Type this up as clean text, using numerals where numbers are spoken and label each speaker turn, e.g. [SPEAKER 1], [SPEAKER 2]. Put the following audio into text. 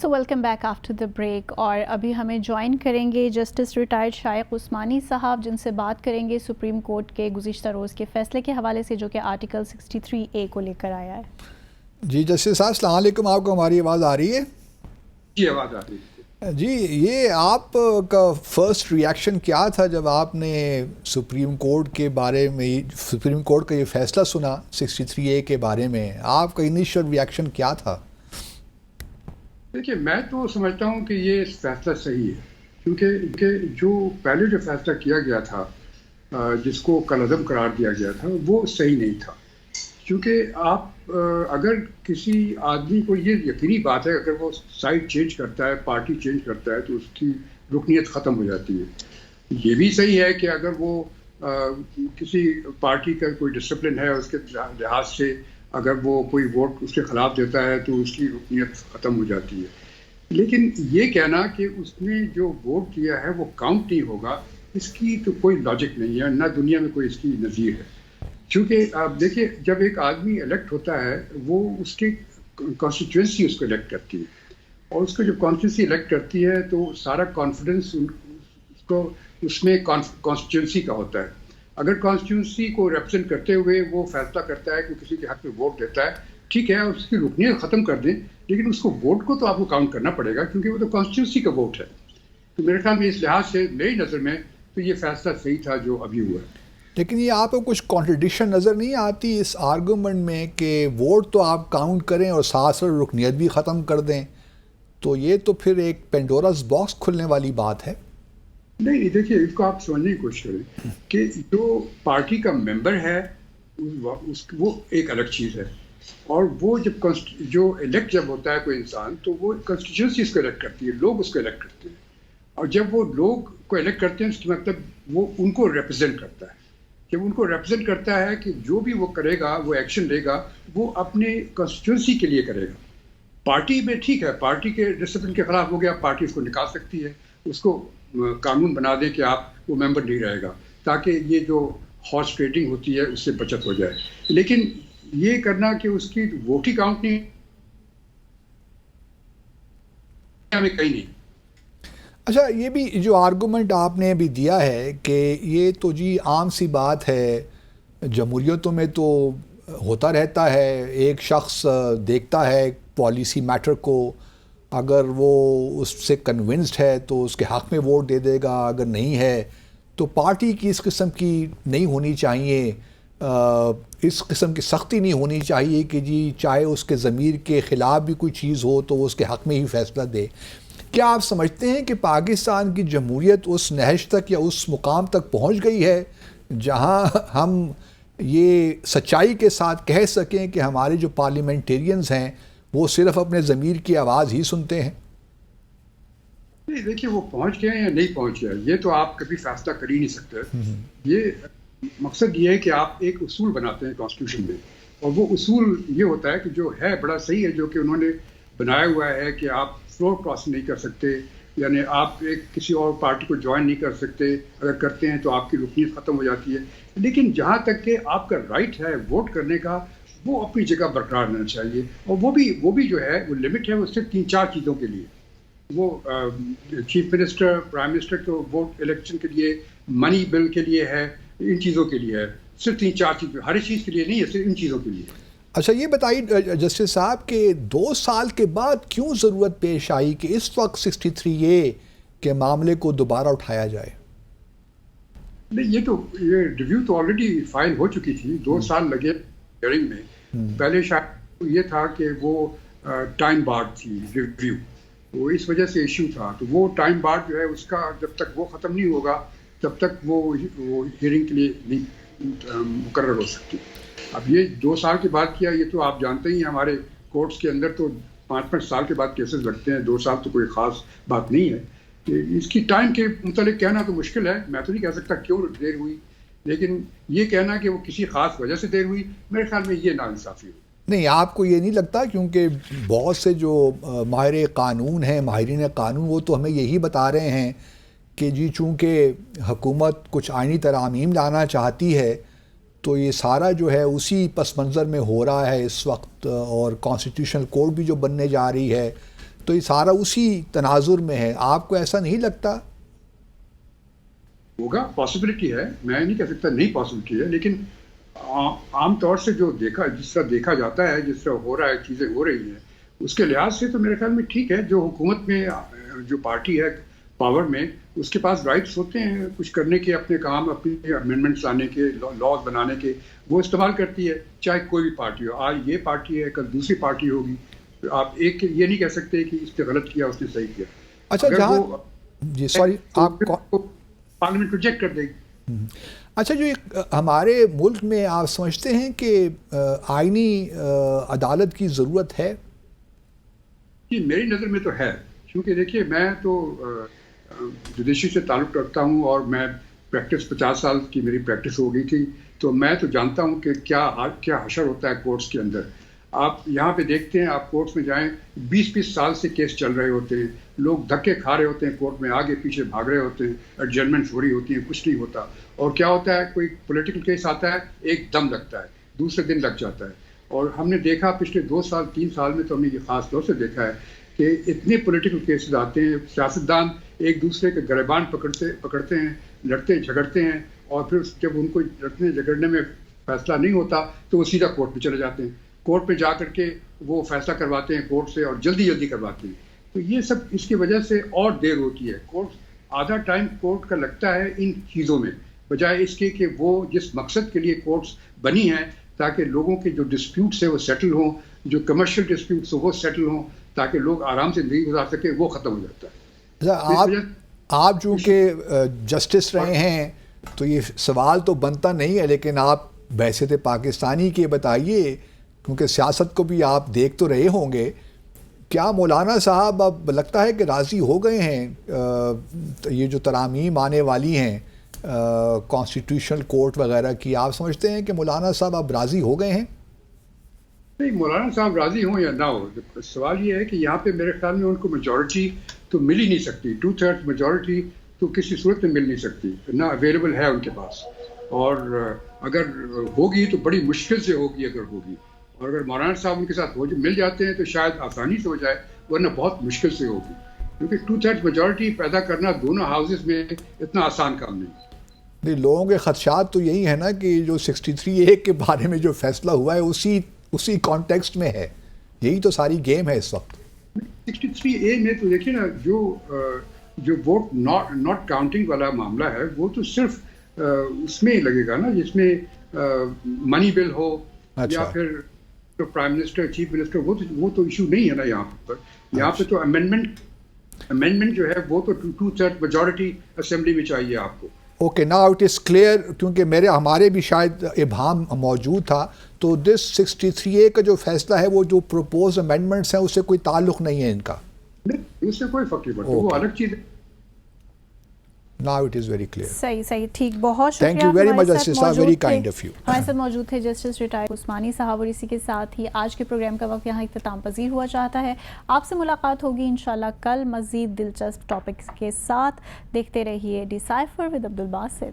[SPEAKER 1] So welcome back after the break. اور ابھی ہمیں جوائن کریں گے جسٹس ریٹائرڈ شائق عثمانی صاحب، جن سے بات کریں گے سپریم کورٹ کے گزشتہ روز کے فیصلے کے حوالے سے جو کہ آرٹیکل 63A کو لے کر آیا ہے.
[SPEAKER 2] جی جسٹس صاحب السلام علیکم. آپ کو ہماری آواز آ رہی ہے؟
[SPEAKER 3] جی آواز آ رہی ہے.
[SPEAKER 2] جی یہ آپ کا فرسٹ ریئیکشن کیا تھا جب آپ نے سپریم کورٹ کے بارے میں، سپریم کورٹ کا یہ فیصلہ سنا 63A کے بارے میں؟ آپ کا انیشیل ریئیکشن کیا تھا؟
[SPEAKER 3] دیکھیے میں تو سمجھتا ہوں کہ یہ فیصلہ صحیح ہے، کیونکہ جو پہلے جو فیصلہ کیا گیا تھا جس کو کالعدم قرار دیا گیا تھا وہ صحیح نہیں تھا. کیونکہ آپ اگر کسی آدمی کو یہ یقینی بات ہے اگر وہ سائڈ چینج کرتا ہے، پارٹی چینج کرتا ہے تو اس کی رکنیت ختم ہو جاتی ہے. یہ بھی صحیح ہے کہ اگر وہ کسی پارٹی کا کوئی ڈسپلن ہے اس کے لحاظ سے اگر وہ کوئی ووٹ اس کے خلاف دیتا ہے تو اس کی رکنیت ختم ہو جاتی ہے. لیکن یہ کہنا کہ اس نے جو ووٹ دیا ہے وہ کاؤنٹ نہیں ہوگا، اس کی تو کوئی لاجک نہیں ہے، نہ دنیا میں کوئی اس کی نظیر ہے. کیونکہ آپ دیکھیں جب ایک آدمی الیکٹ ہوتا ہے وہ اس کی کانسٹیٹوئنسی اس کو الیکٹ کرتی ہے، اور اس کو جب کانسٹیٹوئنسی الیکٹ کرتی ہے تو سارا کانفیڈنس اس میں کانسٹیٹوئنسی کا ہوتا ہے. اگر کانسٹیٹیوئنسی کو ریپرزینٹ کرتے ہوئے وہ فیصلہ کرتا ہے کہ کسی کے حق میں ووٹ دیتا ہے، ٹھیک ہے اس کی رکنیت ختم کر دیں، لیکن اس کو ووٹ کو تو آپ کو کاؤنٹ کرنا پڑے گا کیونکہ وہ تو کانسٹیٹیوئنسی کا ووٹ ہے. تو میرے خیال میں اس لحاظ سے میری نظر میں تو یہ فیصلہ صحیح تھا جو ابھی ہوا ہے.
[SPEAKER 2] لیکن یہ آپ کو کچھ کانٹرڈکشن نظر نہیں آتی اس آرگومنٹ میں کہ ووٹ تو آپ کاؤنٹ کریں اور ساتھ ساتھ رکنیت بھی ختم کر دیں؟ تو یہ تو پھر ایک پینڈوراز باکس کھلنے والی بات ہے.
[SPEAKER 3] نہیں دیکھیے اس کو آپ سمجھنے کی کوشش کریں کہ جو پارٹی کا ممبر ہے وہ ایک الگ چیز ہے، اور وہ جب جو الیکٹ جب ہوتا ہے کوئی انسان تو وہ کانسٹیٹیوئنسی اس کو الیکٹ کرتی ہے، لوگ اس کو الیکٹ کرتے ہیں، اور جب وہ لوگ کو الیکٹ کرتے ہیں اس کا مطلب وہ ان کو ریپرزینٹ کرتا ہے. جب ان کو ریپرزینٹ کرتا ہے کہ جو بھی وہ کرے گا، وہ ایکشن لے گا، وہ اپنے کانسٹیٹیوئنسی کے لیے کرے گا. پارٹی میں ٹھیک ہے پارٹی کے ڈسپلن کے خلاف ہو گیا، پارٹی اس کو نکال سکتی ہے، اس کو قانون بنا دیں کہ آپ وہ ممبر نہیں رہے گا تاکہ یہ جو ہارس ٹریڈنگ ہوتی ہے اس سے بچت ہو جائے. لیکن یہ کرنا کہ اس کی ووٹ ہی کاؤنٹ نہیں ہمیں کہیں نہیں.
[SPEAKER 2] اچھا یہ بھی جو آرگومنٹ آپ نے بھی دیا ہے کہ یہ تو جی عام سی بات ہے، جمہوریتوں میں تو ہوتا رہتا ہے، ایک شخص دیکھتا ہے پالیسی میٹر کو، اگر وہ اس سے کنونسڈ ہے تو اس کے حق میں ووٹ دے دے گا، اگر نہیں ہے تو پارٹی کی اس قسم کی نہیں ہونی چاہیے، اس قسم کی سختی نہیں ہونی چاہیے کہ جی چاہے اس کے ضمیر کے خلاف بھی کوئی چیز ہو تو وہ اس کے حق میں ہی فیصلہ دے. کیا آپ سمجھتے ہیں کہ پاکستان کی جمہوریت اس نہج تک یا اس مقام تک پہنچ گئی ہے جہاں ہم یہ سچائی کے ساتھ کہہ سکیں کہ ہمارے جو پارلیمنٹیرینز ہیں وہ صرف اپنے ضمیر کی آواز ہی سنتے ہیں؟
[SPEAKER 3] نہیں دیکھیے وہ پہنچ گئے یا نہیں پہنچ گئے یہ تو آپ کبھی فیصلہ کر ہی نہیں سکتے. یہ مقصد یہ ہے کہ آپ ایک اصول بناتے ہیں کانسٹیٹیوشن میں، اور وہ اصول یہ ہوتا ہے کہ جو ہے بڑا صحیح ہے جو کہ انہوں نے بنایا ہوا ہے کہ آپ فلور کراس نہیں کر سکتے، یعنی آپ ایک کسی اور پارٹی کو جوائن نہیں کر سکتے، اگر کرتے ہیں تو آپ کی رکنیت ختم ہو جاتی ہے. لیکن جہاں تک کہ آپ کا رائٹ ہے ووٹ کرنے کا وہ اپنی جگہ برقرار رہنا چاہیے، اور وہ بھی جو ہے وہ لمٹ ہے وہ صرف 3-4 چیزوں کے لیے. وہ چیف منسٹر، پرائم منسٹر کو ووٹ الیکشن کے لیے، منی بل کے لیے ہے، ان چیزوں کے لیے ہے، صرف 3-4 چیز، ہر چیز کے لیے نہیں ہے، صرف ان چیزوں کے لیے.
[SPEAKER 2] اچھا یہ بتائیے جسٹس صاحب کہ 2 سال کے بعد کیوں ضرورت پیش آئی کہ اس وقت 63A کے معاملے کو دوبارہ اٹھایا جائے؟
[SPEAKER 3] نہیں یہ ریویو تو آلریڈی فائل ہو چکی تھی، 2 سال لگے ہیئرنگ میں. پہلے شاید یہ تھا کہ وہ ٹائم بارڈ تھی ریویو، وہ اس وجہ سے ایشو تھا، تو وہ ٹائم بارڈ جو ہے اس کا جب تک وہ ختم نہیں ہوگا تب تک وہ ہیئرنگ کے لیے نہیں مقرر ہو سکتی. اب یہ 2 سال کے بعد کیا، یہ تو آپ جانتے ہی ہیں ہمارے کورٹس کے اندر تو 5-5 سال کے بعد کیسز لگتے ہیں، 2 سال تو کوئی خاص بات نہیں ہے. اس کی ٹائم کے متعلق کہنا تو مشکل ہے، میں تو نہیں کہہ سکتا کیوں دیر ہوئی، لیکن یہ کہنا کہ وہ کسی خاص وجہ سے دیر ہوئی میرے خیال میں یہ ناانصافی ہوئی.
[SPEAKER 2] نہیں آپ کو یہ نہیں لگتا کیونکہ بہت سے جو ماہر قانون ہیں، ماہرین قانون، وہ تو ہمیں یہی بتا رہے ہیں کہ جی چونکہ حکومت کچھ آئینی ترامیم لانا چاہتی ہے تو یہ سارا جو ہے اسی پس منظر میں ہو رہا ہے اس وقت، اور کانسٹیٹیوشنل کورٹ بھی جو بننے جا رہی ہے تو یہ سارا اسی تناظر میں ہے. آپ کو ایسا نہیں لگتا؟
[SPEAKER 3] ہوگا، پاسبلٹی ہے، میں نہیں کہہ سکتا نہیں پاسبلٹی ہے، لیکن عام طور سے جو جس طرح دیکھا جاتا ہے، جس طرح ہو رہا ہے، چیزیں ہو رہی ہیں، اس کے لحاظ سے تو میرے خیال میں ٹھیک ہے. جو حکومت میں جو پارٹی ہے پاور میں، اس کے پاس رائٹس ہوتے ہیں کچھ کرنے کے، اپنے کام، اپنی امینڈمنٹس لانے کے، لاز بنانے کے، وہ استعمال کرتی ہے، چاہے کوئی بھی پارٹی ہو. آج یہ پارٹی ہے، کل دوسری پارٹی ہوگی. آپ ایک یہ نہیں کہہ سکتے کہ اس نے غلط کیا، اس نے صحیح کیا.
[SPEAKER 2] اچھا جہاں جی سوری آپ
[SPEAKER 3] پارلیمنٹ ریجیکٹ کر دے گی.
[SPEAKER 2] اچھا، جو ہمارے ملک میں آپ سمجھتے ہیں کہ آئینی عدالت کی ضرورت ہے؟
[SPEAKER 3] جی میری نظر میں تو ہے، کیونکہ دیکھیے میں تو جوڈیشری سے تعلق رکھتا ہوں، اور میں پریکٹس 50 سال کی میری پریکٹس ہو گئی تھی، تو میں تو جانتا ہوں کہ کیا حشر ہوتا ہے کورٹس کے اندر. آپ یہاں پہ دیکھتے ہیں، آپ کورٹس میں جائیں، 20 سال سے کیس چل رہے ہوتے ہیں، لوگ دھکے کھا رہے ہوتے ہیں کورٹ میں، آگے پیچھے بھاگ رہے ہوتے ہیں، ایڈجرمنٹس ہو رہی ہوتی ہیں، کچھ نہیں ہوتا. اور کیا ہوتا ہے، کوئی پولیٹیکل کیس آتا ہے، ایک دم لگتا ہے، دوسرے دن لگ جاتا ہے. اور ہم نے دیکھا پچھلے 2 سال 3 سال میں، تو ہم نے یہ خاص طور سے دیکھا ہے کہ اتنے پولیٹیکل کیسز آتے ہیں، سیاستدان ایک دوسرے کے گریبان پکڑتے ہیں، لڑتے جھگڑتے ہیں، اور پھر جب ان کو لڑنے جھگڑنے میں فیصلہ نہیں ہوتا تو وہ سیدھا کورٹ میں چلے جاتے ہیں. کورٹ پہ جا کر کے وہ فیصلہ کرواتے ہیں کورٹ سے، اور جلدی کرواتے ہیں. تو یہ سب اس کی وجہ سے اور دیر ہوتی ہے. کورٹ آدھا ٹائم کورٹ کا لگتا ہے ان چیزوں میں، بجائے اس کے کہ وہ جس مقصد کے لیے کورٹس بنی ہیں، تاکہ لوگوں کے جو ڈسپیوٹس ہیں وہ سیٹل ہوں، جو کمرشل ڈسپیوٹس ہوں وہ سیٹل ہوں، تاکہ لوگ آرام سے زندگی گزار سکیں، وہ ختم ہو جاتا ہے.
[SPEAKER 2] آپ چونکہ جسٹس رہے ہیں تو یہ سوال تو بنتا نہیں ہے، لیکن آپ بحیثیت پاکستانی کے بتائیے، کیونکہ سیاست کو بھی آپ دیکھ تو رہے ہوں گے. کیا مولانا صاحب اب لگتا ہے کہ راضی ہو گئے ہیں یہ جو ترامیم آنے والی ہیں کانسٹیٹیوشنل کورٹ وغیرہ کی؟ آپ سمجھتے ہیں کہ مولانا صاحب اب راضی ہو گئے ہیں؟
[SPEAKER 3] نہیں، مولانا صاحب راضی ہوں یا نہ ہو، سوال یہ ہے کہ یہاں پہ میرے خیال میں ان کو میجورٹی تو مل ہی نہیں سکتی. 2/3 میجورٹی تو کسی صورت میں مل نہیں سکتی، نہ اویلیبل ہے ان کے پاس. اور اگر ہوگی تو بڑی مشکل سے ہوگی اگر ہوگی. اور اگر مولانا صاحب ان کے ساتھ مل جاتے ہیں تو شاید آسانی سے ہو جائے، ورنہ بہت مشکل سے ہوگی، کیونکہ 2/3 میجورٹی پیدا کرنا دونوں ہاؤسز میں اتنا آسان کام نہیں.
[SPEAKER 2] لوگوں کے خدشات تو یہی ہے نا کہ جو 63A کے بارے میں جو فیصلہ ہوا ہے اسی کانٹیکسٹ میں ہے، یہی تو ساری گیم ہے اس وقت.
[SPEAKER 3] 63A میں تو دیکھیے نا، جو ووٹ ناٹ کاؤنٹنگ والا معاملہ ہے، وہ تو صرف اس میں لگے گا نا جس میں منی بل ہو، یا پھر پرائم منسٹر، چیف منسٹر، وہ تو ایشو نہیں ہے نا یہاں پر. یہاں پہ تو امینڈمنٹ جو ہے وہ تو 2/3 میجورٹی اسمبلی میں چاہیے آپ کو.
[SPEAKER 2] Okay, now it is clear, کیونکہ ہمارے بھی شاید ابہام موجود تھا. تو دس 63A کا جو فیصلہ ہے، وہ جو پروپوز امینڈمنٹس ہیں، اس سے کوئی تعلق نہیں ہے ان کا؟
[SPEAKER 3] اس سے کوئی فرق نہیں پڑتا، وہ الگ چیز ہے.
[SPEAKER 2] Now it is very clear.
[SPEAKER 1] صحیح ٹھیک. بہت شکریہ.
[SPEAKER 2] Thank you very much Justice صاحب, very kind of you.
[SPEAKER 1] ہمارے ساتھ موجود تھے جسٹس ریٹائرڈ عثمانی صاحب، اور اسی کے ساتھ ہی آج کے پروگرام کا وقت یہاں اختتام پذیر ہوا چاہتا ہے. آپ سے ملاقات ہوگی انشاءاللہ کل مزید دلچسپ ٹاپکس کے ساتھ. دیکھتے رہیے ڈیسائفر ود عبدالباسط.